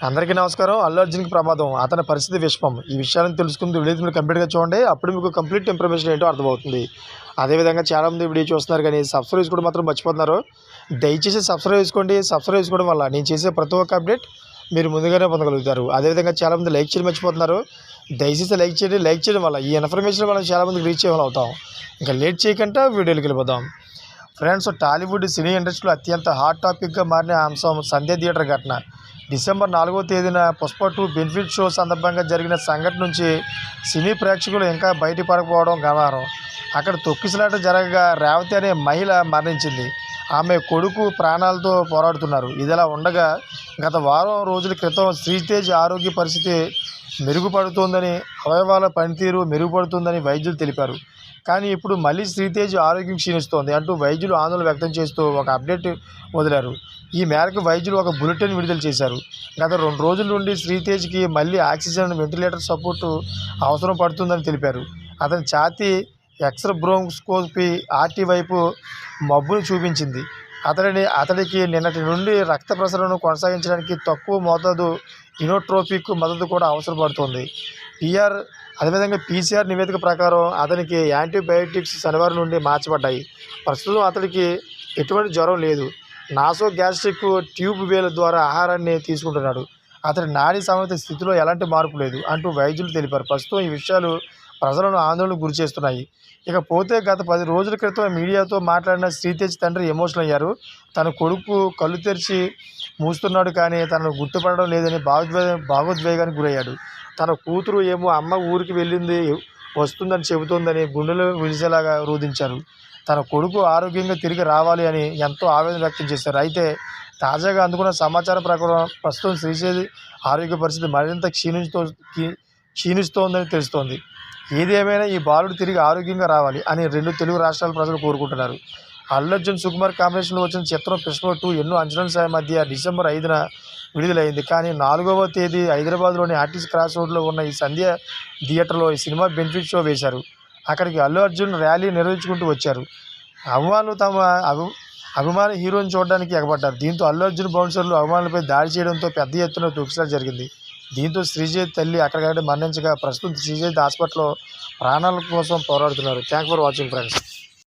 అందరికీ నమస్కారం. అల్లు అర్జున్‌కి ప్రమాదం. అతని పరిస్థితి విషమం. ఈ విషయాలను తెలుసుకుంటూ వీడియో మీరు కంప్లీట్‌గా చూడండి. అప్పుడు మీకు కంప్లీట్ ఇన్ఫర్మేషన్ ఏంటో అర్థమవుతుంది. అదేవిధంగా చాలామంది వీడియో చూస్తున్నారు కానీ సబ్స్క్రైబ్ చేసుకోవడం మాత్రం మర్చిపోతున్నారు. దయచేసి సబ్స్క్రైబ్ చేసుకోండి. సబ్స్క్రైబ్ చేసుకోవడం వల్ల నేను చేసే ప్రతి ఒక్క అప్డేట్ మీరు ముందుగానే పొందగలుగుతారు. అదేవిధంగా చాలామంది లైక్ చేయడం మర్చిపోతున్నారు. దయచేసి లైక్ చేయండి. లైక్ చేయడం వల్ల ఈ ఇన్ఫర్మేషన్ మనం చాలామందికి రీచ్ అవుతాం. ఇంకా లేట్ చేయకుండా వీడియోలోకి వెళ్ళిపోదాం. ఫ్రెండ్స్, టాలీవుడ్ సినీ ఇండస్ట్రీలో అత్యంత హాట్ టాపిక్గా మారిన అంశం సంధ్య థియేటర్ ఘటన. డిసెంబర్ 4వ తేదీన పుష్ప 2 బెనిఫిట్ షో సందర్భంగా జరిగిన సంఘటన నుంచి సినీ ప్రేక్షకులు ఇంకా బయటపడకపోవడం గమనార్హం. అక్కడ తొక్కిసలాట జరగగా రేవతి అనే మహిళ మరణించింది. ఆమె కొడుకు ప్రాణాలతో పోరాడుతున్నారు. ఇదిలా ఉండగా గత వారం రోజుల క్రితం శ్రీతేజ్ ఆరోగ్య పరిస్థితి మెరుగుపడుతోందని, అవయవాల పనితీరు మెరుగుపడుతుందని వైద్యులు తెలిపారు. కానీ ఇప్పుడు మళ్ళీ శ్రీతేజ్ ఆరోగ్యం క్షీణిస్తోంది అంటూ వైద్యులు ఆందోళన వ్యక్తం చేస్తూ ఒక అప్డేట్ వదిలారు. ఈ మేరకు వైద్యులు ఒక బులెటిన్ విడుదల చేశారు. గత 2 రోజుల నుండి శ్రీతేజ్కి మళ్ళీ ఆక్సిజన్, వెంటిలేటర్ సపోర్టు అవసరం పడుతుందని తెలిపారు. అతని ఛాతీ ఎక్స్బ్రోంకోస్కోపీ ఆర్టీ వైపు మబ్బును చూపించింది. అతడికి నిన్నటి నుండి రక్త ప్రసరణను కొనసాగించడానికి తక్కువ మోతాదు ఇనోట్రోపిక్ మద్దతు కూడా అవసరపడుతోంది. అదేవిధంగా పీసీఆర్ నివేదిక ప్రకారం అతనికి యాంటీబయాటిక్స్ శనివారం నుండి మార్చబడ్డాయి. ప్రస్తుతం అతడికి ఎటువంటి జ్వరం లేదు. నాసో గ్యాస్ట్రిక్ ట్యూబ్ వేల ద్వారా ఆహారాన్ని తీసుకుంటున్నాడు. అతడి నాడీ సంబంధిత స్థితిలో ఎలాంటి మార్పు లేదు అంటూ వైద్యులు తెలిపారు. ప్రస్తుతం ఈ విషయాలు ప్రజలను ఆందోళనకు గురిచేస్తున్నాయి. ఇకపోతే గత 10 రోజుల క్రితం మీడియాతో మాట్లాడిన శ్రీతేజ్ తండ్రి ఎమోషనల్ అయ్యారు. తన కొడుకు కళ్ళు తెరిచి మూస్తున్నాడు కానీ తనను గుర్తుపడడం లేదని భావోద్వేగానికి గురయ్యాడు. తన కూతురు ఏమో అమ్మ ఊరికి వెళ్ళింది, వస్తుందని చెబుతోందని గుండెలు విడిచేలాగా రోధించారు. తన కొడుకు ఆరోగ్యంగా తిరిగి రావాలి అని ఎంతో ఆవేదన వ్యక్తం చేశారు. అయితే తాజాగా అందుకున్న సమాచారం ప్రకారం ప్రస్తుతం శ్రీతేజ్ ఆరోగ్య పరిస్థితి మరింత క్షీణిస్తోందని తెలుస్తోంది. ఏది ఏమైనా ఈ బాలుడు తిరిగి ఆరోగ్యంగా రావాలి అని 2 తెలుగు రాష్ట్రాల ప్రజలు కోరుకుంటున్నారు. అల్లు అర్జున్, సుకుమార్ కాంబినేషన్లో వచ్చిన చిత్రం పుష్ప 2 ఎన్నో అంచనాల మధ్య డిసెంబర్ 5న విడుదలైంది. కానీ 4వ తేదీ హైదరాబాద్లోని ఆర్టీసీ క్రాస్ రోడ్లో ఉన్న ఈ సంధ్య థియేటర్లో ఈ సినిమా బెనిఫిట్ షో వేశారు. అక్కడికి అల్లు అర్జున్ ర్యాలీ నిర్వహించుకుంటూ వచ్చారు. అభిమానులు తమ అభిమాన హీరోని చూడడానికి ఎగబడ్డారు. దీంతో అల్లు అర్జున్ బౌన్సర్లు అభిమానులపై దాడి చేయడంతో పెద్ద ఎత్తున తొక్కిసలాట జరిగింది. దీంతో శ్రీతేజ్ తల్లి అక్కడికక్కడే మరణించగా ప్రస్తుతం శ్రీతేజ్ హాస్పిటల్లో ప్రాణాల కోసం పోరాడుతున్నారు. Thank for watching friends.